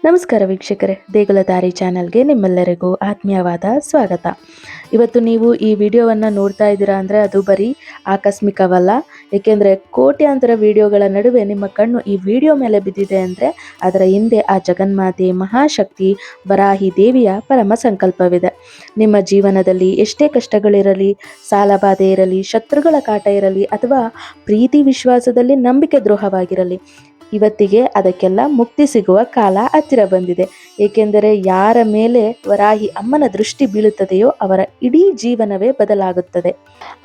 ನಮಸ್ಕಾರ ವೀಕ್ಷಕರೇ, ದೇಗುಲ ದಾರಿ ಚಾನಲ್ಗೆ ನಿಮ್ಮೆಲ್ಲರಿಗೂ ಆತ್ಮೀಯವಾದ ಸ್ವಾಗತ. ಇವತ್ತು ನೀವು ಈ ವಿಡಿಯೋವನ್ನು ನೋಡ್ತಾ ಇದ್ದೀರಾ ಅಂದರೆ ಅದು ಬರೀ ಆಕಸ್ಮಿಕವಲ್ಲ. ಏಕೆಂದರೆ ಕೋಟ್ಯಾಂತರ ವಿಡಿಯೋಗಳ ನಡುವೆ ನಿಮ್ಮ ಕಣ್ಣು ಈ ವಿಡಿಯೋ ಮೇಲೆ ಬಿದ್ದಿದೆ ಅಂದರೆ ಅದರ ಹಿಂದೆ ಆ ಜಗನ್ಮಾತೆ ಮಹಾಶಕ್ತಿ ವರಾಹಿ ದೇವಿಯ ಪರಮ ಸಂಕಲ್ಪವಿದೆ. ನಿಮ್ಮ ಜೀವನದಲ್ಲಿ ಎಷ್ಟೇ ಕಷ್ಟಗಳಿರಲಿ, ಸಾಲಬಾಧೆ ಇರಲಿ, ಶತ್ರುಗಳ ಕಾಟ ಇರಲಿ ಅಥವಾ ಪ್ರೀತಿ ವಿಶ್ವಾಸದಲ್ಲಿ ನಂಬಿಕೆ ದ್ರೋಹವಾಗಿರಲಿ, ಇವತ್ತಿಗೆ ಅದಕ್ಕೆಲ್ಲ ಮುಕ್ತಿ ಸಿಗುವ ಕಾಲ ಹತ್ತಿರ ಬಂದಿದೆ. ಏಕೆಂದರೆ ಯಾರ ಮೇಲೆ ವರಾಹಿ ಅಮ್ಮನ ದೃಷ್ಟಿ ಬೀಳುತ್ತದೆಯೋ ಅವರ ಇಡೀ ಜೀವನವೇ ಬದಲಾಗುತ್ತದೆ.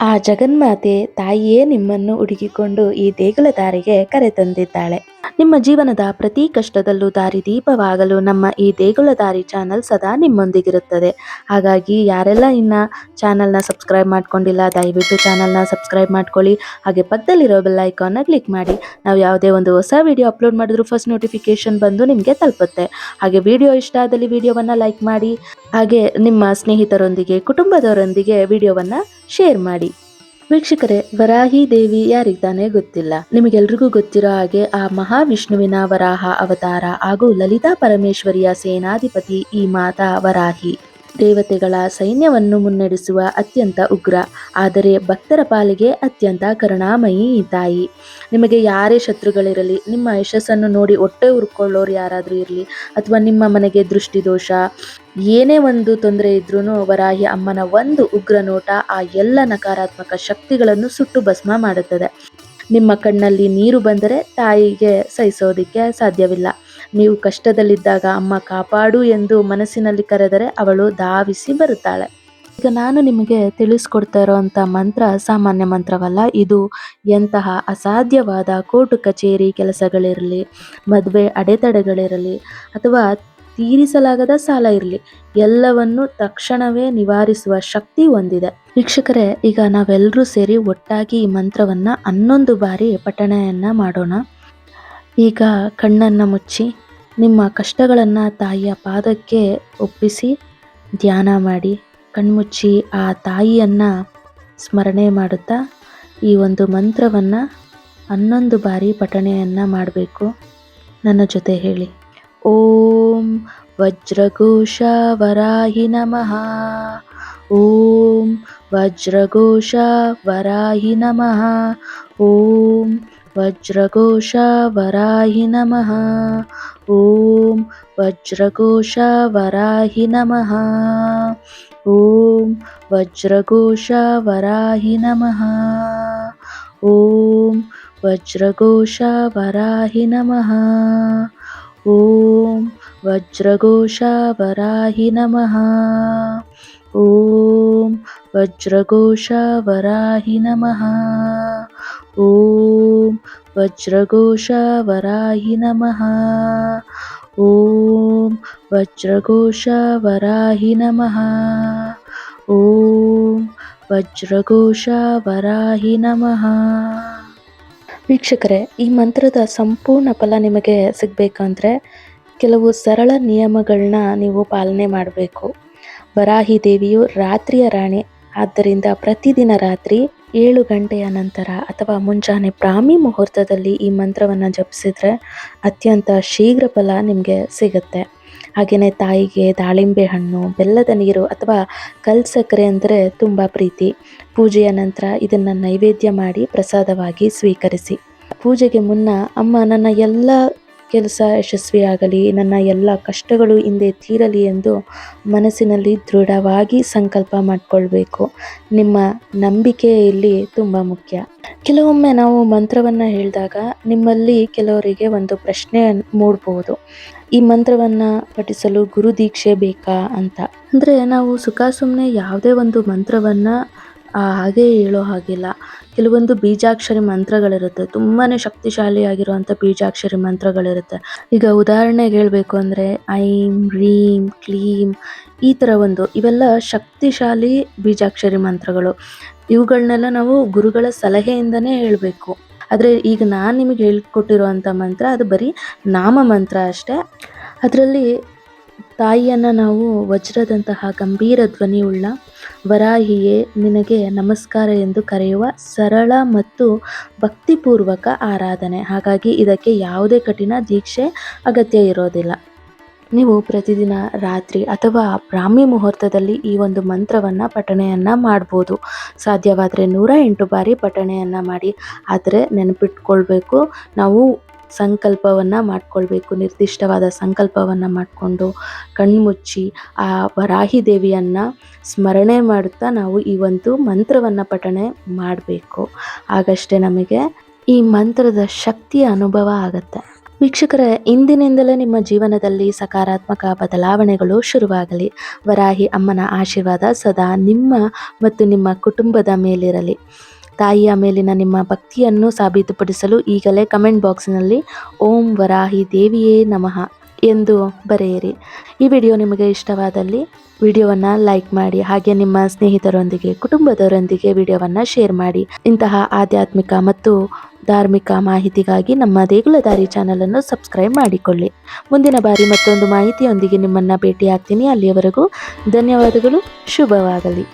ಆ ಜಗನ್ಮಾತೆ ತಾಯಿಯೇ ನಿಮ್ಮನ್ನು ಹುಡುಕಿಕೊಂಡು ಈ ದೇಗುಲ ದಾರಿಗೆ ಕರೆತಂದಿದ್ದಾಳೆ. ನಿಮ್ಮ ಜೀವನದ ಪ್ರತಿ ಕಷ್ಟದಲ್ಲೂ ದಾರಿದೀಪವಾಗಲು ನಮ್ಮ ಈ ದೇಗುಲ ದಾರಿ ಚಾನಲ್ ಸದಾ ನಿಮ್ಮೊಂದಿಗಿರುತ್ತದೆ. ಹಾಗಾಗಿ ಯಾರೆಲ್ಲ ಇನ್ನು ಚಾನಲ್ನ ಸಬ್ಸ್ಕ್ರೈಬ್ ಮಾಡ್ಕೊಂಡಿಲ್ಲ, ದಯವಿಟ್ಟು ಚಾನಲ್ನ ಸಬ್ಸ್ಕ್ರೈಬ್ ಮಾಡ್ಕೊಳ್ಳಿ. ಹಾಗೆ ಪಕ್ಕದಲ್ಲಿರೋ ಬೆಲ್ ಐಕಾನ್ನ ಕ್ಲಿಕ್ ಮಾಡಿ. ನಾವು ಯಾವುದೇ ಒಂದು ಹೊಸ ವಿಡಿಯೋ ಅಪ್ಲೋಡ್ ಮಾಡಿದ್ರು ಫಸ್ಟ್ ನೋಟಿಫಿಕೇಶನ್ ಬಂದು ನಿಮಗೆ ತಲುಪುತ್ತೆ. ಹಾಗೆ ವಿಡಿಯೋ ಇಷ್ಟ ಆದಲ್ಲಿ ವಿಡಿಯೋವನ್ನು ಲೈಕ್ ಮಾಡಿ. ಹಾಗೆ ನಿಮ್ಮ ಸ್ನೇಹಿತರೊಂದಿಗೆ, ಕುಟುಂಬದವರೊಂದಿಗೆ ವಿಡಿಯೋವನ್ನು ಶೇರ್ ಮಾಡಿ. ವೀಕ್ಷಕರೇ, ವರಾಹಿ ದೇವಿ ಯಾರಿಗೆ ತಾನೇ ಗೊತ್ತಿಲ್ಲ. ನಿಮಗೆಲ್ರಿಗೂ ಗೊತ್ತಿರೋ ಹಾಗೆ ಆ ಮಹಾವಿಷ್ಣುವಿನ ವರಾಹ ಅವತಾರ ಹಾಗೂ ಲಲಿತಾ ಪರಮೇಶ್ವರಿಯ ಸೇನಾಧಿಪತಿ ಈ ಮಾತಾ ವರಾಹಿ. ದೇವತೆಗಳ ಸೈನ್ಯವನ್ನು ಮುನ್ನಡೆಸುವ ಅತ್ಯಂತ ಉಗ್ರ, ಆದರೆ ಭಕ್ತರ ಪಾಲಿಗೆ ಅತ್ಯಂತ ಕರುಣಾಮಯಿ ಈ ತಾಯಿ. ನಿಮಗೆ ಯಾರೇ ಶತ್ರುಗಳಿರಲಿ, ನಿಮ್ಮ ಯಶಸ್ಸನ್ನು ನೋಡಿ ಹೊಟ್ಟೆ ಉರ್ಕೊಳ್ಳೋರು ಯಾರಾದರೂ ಇರಲಿ, ಅಥವಾ ನಿಮ್ಮ ಮನೆಗೆ ದೃಷ್ಟಿದೋಷ, ಏನೇ ಒಂದು ತೊಂದರೆ ಇದ್ರೂ ವರಾಹಿ ಅಮ್ಮನ ಒಂದು ಉಗ್ರ ನೋಟ ಆ ಎಲ್ಲ ನಕಾರಾತ್ಮಕ ಶಕ್ತಿಗಳನ್ನು ಸುಟ್ಟು ಭಸ್ಮ ಮಾಡುತ್ತದೆ. ನಿಮ್ಮ ಕಣ್ಣಲ್ಲಿ ನೀರು ಬಂದರೆ ತಾಯಿಗೆ ಸಹಿಸೋದಿಕ್ಕೆ ಸಾಧ್ಯವಿಲ್ಲ. ನೀವು ಕಷ್ಟದಲ್ಲಿದ್ದಾಗ ಅಮ್ಮ ಕಾಪಾಡು ಎಂದು ಮನಸ್ಸಿನಲ್ಲಿ ಕರೆದರೆ ಅವಳು ಧಾವಿಸಿ ಬರುತ್ತಾಳೆ. ಈಗ ನಾನು ನಿಮಗೆ ತಿಳಿಸ್ಕೊಡ್ತಾ ಇರೋವಂಥ ಮಂತ್ರ ಸಾಮಾನ್ಯ ಮಂತ್ರವಲ್ಲ. ಇದು ಎಂತಹ ಅಸಾಧ್ಯವಾದ ಕೋರ್ಟು ಕಚೇರಿ ಕೆಲಸಗಳಿರಲಿ, ಮದುವೆ ಅಡೆತಡೆಗಳಿರಲಿ, ಅಥವಾ ತೀರಿಸಲಾಗದ ಸಾಲ ಇರಲಿ, ಎಲ್ಲವನ್ನು ತಕ್ಷಣವೇ ನಿವಾರಿಸುವ ಶಕ್ತಿ ಹೊಂದಿದೆ. ವೀಕ್ಷಕರೇ, ಈಗ ನಾವೆಲ್ಲರೂ ಸೇರಿ ಒಟ್ಟಾಗಿ ಈ ಮಂತ್ರವನ್ನು 11 ಬಾರಿ ಪಠಣೆಯನ್ನು ಮಾಡೋಣ. ಈಗ ಕಣ್ಣನ್ನು ಮುಚ್ಚಿ ನಿಮ್ಮ ಕಷ್ಟಗಳನ್ನು ತಾಯಿಯ ಪಾದಕ್ಕೆ ಒಪ್ಪಿಸಿ ಧ್ಯಾನ ಮಾಡಿ. ಕಣ್ಮುಚ್ಚಿ ಆ ತಾಯಿಯನ್ನು ಸ್ಮರಣೆ ಮಾಡುತ್ತಾ ಈ ಒಂದು ಮಂತ್ರವನ್ನು 11 ಬಾರಿ ಪಠಣೆಯನ್ನು ಮಾಡಬೇಕು. ನನ್ನ ಜೊತೆ ಹೇಳಿ: ಓಂ ವಜ್ರಘೋಷ ವರಾಹಿ ನಮಃ. ಓಂ ವಜ್ರಘೋಷ ವರಾಹಿ ನಮಃ. ಓಂ ವಜ್ರಘೋಷ ವರಾಹಿ ನಮಃ. ಓಂ ವಜ್ರಘೋಷ ವರಾಹಿ ನಮಃ. ಓಂ ವಜ್ರಘೋಷ ವರಾಹಿ ನಮಃ. ಓಂ ವಜ್ರಘೋಷ ವರಾಹಿ ನಮಃ. ಓಂ ವಜ್ರಘೋಷ ವರಾಹಿ ನಮಃ. ಓಂ ವಜ್ರಘೋಷ ವರಾಹಿ ನಮಃ. ಓಂ ವಜ್ರಘೋಷ ವರಾಹಿ ನಮಃ. ಓಂ ವಜ್ರಘೋಷ ವರಾಹಿ ನಮಃ. ಓಂ ವಜ್ರಘೋಷ ವರಾಹಿ ನಮಃ. ವೀಕ್ಷಕರೇ, ಈ ಮಂತ್ರದ ಸಂಪೂರ್ಣ ಫಲ ನಿಮಗೆ ಸಿಗಬೇಕಂದ್ರೆ ಕೆಲವು ಸರಳ ನಿಯಮಗಳನ್ನ ನೀವು ಪಾಲನೆ ಮಾಡಬೇಕು. ವರಾಹಿ ದೇವಿಯು ರಾತ್ರಿಯ ರಾಣಿ. ಆದ್ದರಿಂದ ಪ್ರತಿದಿನ ರಾತ್ರಿ 7 ಗಂಟೆಯ ನಂತರ ಅಥವಾ ಮುಂಜಾನೆ ಬ್ರಾಹ್ಮಿ ಮುಹೂರ್ತದಲ್ಲಿ ಈ ಮಂತ್ರವನ್ನು ಜಪಿಸಿದ್ರೆ ಅತ್ಯಂತ ಶೀಘ್ರ ಫಲ ನಿಮಗೆ ಸಿಗುತ್ತೆ. ಹಾಗೆಯೇ ತಾಯಿಗೆ ದಾಳಿಂಬೆ ಹಣ್ಣು, ಬೆಲ್ಲದ ನೀರು ಅಥವಾ ಕಲ್ಸಕ್ಕರೆ ಅಂದರೆ ತುಂಬ ಪ್ರೀತಿ. ಪೂಜೆಯ ನಂತರ ಇದನ್ನು ನೈವೇದ್ಯ ಮಾಡಿ ಪ್ರಸಾದವಾಗಿ ಸ್ವೀಕರಿಸಿ. ಪೂಜೆಗೆ ಮುನ್ನ ಅಮ್ಮ, ನನ್ನ ಎಲ್ಲ ಕೆಲಸ ಯಶಸ್ವಿಯಾಗಲಿ, ನನ್ನ ಎಲ್ಲ ಕಷ್ಟಗಳು ಹಿಂದೆ ತೀರಲಿ ಎಂದು ಮನಸ್ಸಿನಲ್ಲಿ ದೃಢವಾಗಿ ಸಂಕಲ್ಪ ಮಾಡಿಕೊಳ್ಬೇಕು. ನಿಮ್ಮ ನಂಬಿಕೆ ಇಲ್ಲಿ ತುಂಬ ಮುಖ್ಯ. ಕೆಲವೊಮ್ಮೆ ನಾವು ಮಂತ್ರವನ್ನು ಹೇಳಿದಾಗ ನಿಮ್ಮಲ್ಲಿ ಕೆಲವರಿಗೆ ಒಂದು ಪ್ರಶ್ನೆ ಮೂಡಬಹುದು: ಈ ಮಂತ್ರವನ್ನು ಪಠಿಸಲು ಗುರು ದೀಕ್ಷೆ ಬೇಕಾ ಅಂತ. ಅಂದರೆ ನಾವು ಸುಮ್ಮನೆ ಯಾವುದೇ ಒಂದು ಮಂತ್ರವನ್ನು ಹಾಗೆ ಹೇಳೋ ಹಾಗಿಲ್ಲ. ಕೆಲವೊಂದು ಬೀಜಾಕ್ಷರಿ ಮಂತ್ರಗಳಿರುತ್ತೆ, ತುಂಬಾ ಶಕ್ತಿಶಾಲಿಯಾಗಿರುವಂಥ ಬೀಜಾಕ್ಷರಿ ಮಂತ್ರಗಳಿರುತ್ತೆ. ಈಗ ಉದಾಹರಣೆಗೆ ಹೇಳಬೇಕು ಅಂದರೆ ಐಂ ರೀಂ ಕ್ಲೀಂ ಈ ಥರ ಇವೆಲ್ಲ ಶಕ್ತಿಶಾಲಿ ಬೀಜಾಕ್ಷರಿ ಮಂತ್ರಗಳು. ಇವುಗಳನ್ನೆಲ್ಲ ನಾವು ಗುರುಗಳ ಸಲಹೆಯಿಂದನೇ ಹೇಳಬೇಕು. ಆದರೆ ಈಗ ನಾನು ನಿಮಗೆ ಹೇಳ್ಕೊಟ್ಟಿರುವಂಥ ಮಂತ್ರ ಅದು ಬರೀ ನಾಮ ಮಂತ್ರ ಅಷ್ಟೇ. ಅದರಲ್ಲಿ ತಾಯಿಯನ್ನು ನಾವು ವಜ್ರದಂತಹ ಗಂಭೀರ ಧ್ವನಿಯುಳ್ಳ ವರಾಹಿಯೇ ನಿನಗೆ ನಮಸ್ಕಾರ ಎಂದು ಕರೆಯುವ ಸರಳ ಮತ್ತು ಭಕ್ತಿಪೂರ್ವಕ ಆರಾಧನೆ. ಹಾಗಾಗಿ ಇದಕ್ಕೆ ಯಾವುದೇ ಕಠಿಣ ದೀಕ್ಷೆ ಅಗತ್ಯ ಇರೋದಿಲ್ಲ. ನೀವು ಪ್ರತಿದಿನ ರಾತ್ರಿ ಅಥವಾ ಬ್ರಾಹ್ಮಿ ಮುಹೂರ್ತದಲ್ಲಿ ಈ ಒಂದು ಮಂತ್ರವನ್ನು ಪಠಣೆಯನ್ನು ಮಾಡ್ಬೋದು. ಸಾಧ್ಯವಾದರೆ 108 ಬಾರಿ ಪಠಣೆಯನ್ನು ಮಾಡಿ. ಆದರೆ ನೆನಪಿಟ್ಕೊಳ್ಬೇಕು, ನಾವು ಸಂಕಲ್ಪವನ್ನು ಮಾಡಿಕೊಳ್ಬೇಕು. ನಿರ್ದಿಷ್ಟವಾದ ಸಂಕಲ್ಪವನ್ನು ಮಾಡಿಕೊಂಡು ಕಣ್ಮುಚ್ಚಿ ಆ ವರಾಹಿ ದೇವಿಯನ್ನು ಸ್ಮರಣೆ ಮಾಡುತ್ತಾ ನಾವು ಈ ಒಂದು ಮಂತ್ರವನ್ನು ಪಠಣೆ ಮಾಡಬೇಕು. ಆಗಷ್ಟೇ ನಮಗೆ ಈ ಮಂತ್ರದ ಶಕ್ತಿಯ ಅನುಭವ ಆಗುತ್ತೆ. ವೀಕ್ಷಕರೇ, ಇಂದಿನಿಂದಲೇ ನಿಮ್ಮ ಜೀವನದಲ್ಲಿ ಸಕಾರಾತ್ಮಕ ಬದಲಾವಣೆಗಳು ಶುರುವಾಗಲಿ. ವರಾಹಿ ಅಮ್ಮನ ಆಶೀರ್ವಾದ ಸದಾ ನಿಮ್ಮ ಮತ್ತು ನಿಮ್ಮ ಕುಟುಂಬದ ಮೇಲಿರಲಿ. ತಾಯಿಯ ಮೇಲಿನ ನಿಮ್ಮ ಭಕ್ತಿಯನ್ನು ಸಾಬೀತುಪಡಿಸಲು ಈಗಲೇ ಕಮೆಂಟ್ ಬಾಕ್ಸ್ನಲ್ಲಿ ಓಂ ವರಾಹಿ ದೇವಿಯೇ ನಮಃ ಎಂದು ಬರೆಯಿರಿ. ಈ ವಿಡಿಯೋ ನಿಮಗೆ ಇಷ್ಟವಾದಲ್ಲಿ ವಿಡಿಯೋವನ್ನು ಲೈಕ್ ಮಾಡಿ, ಹಾಗೆ ನಿಮ್ಮ ಸ್ನೇಹಿತರೊಂದಿಗೆ ಕುಟುಂಬದವರೊಂದಿಗೆ ವಿಡಿಯೋವನ್ನು ಶೇರ್ ಮಾಡಿ. ಇಂತಹ ಆಧ್ಯಾತ್ಮಿಕ ಮತ್ತು ಧಾರ್ಮಿಕ ಮಾಹಿತಿಗಾಗಿ ನಮ್ಮ ದೇಗುಲದಾರಿ ಚಾನಲನ್ನು ಸಬ್ಸ್ಕ್ರೈಬ್ ಮಾಡಿಕೊಳ್ಳಿ. ಮುಂದಿನ ಬಾರಿ ಮತ್ತೊಂದು ಮಾಹಿತಿಯೊಂದಿಗೆ ನಿಮ್ಮನ್ನು ಭೇಟಿಯಾಗ್ತೀನಿ. ಅಲ್ಲಿಯವರೆಗೂ ಧನ್ಯವಾದಗಳು. ಶುಭವಾಗಲಿ.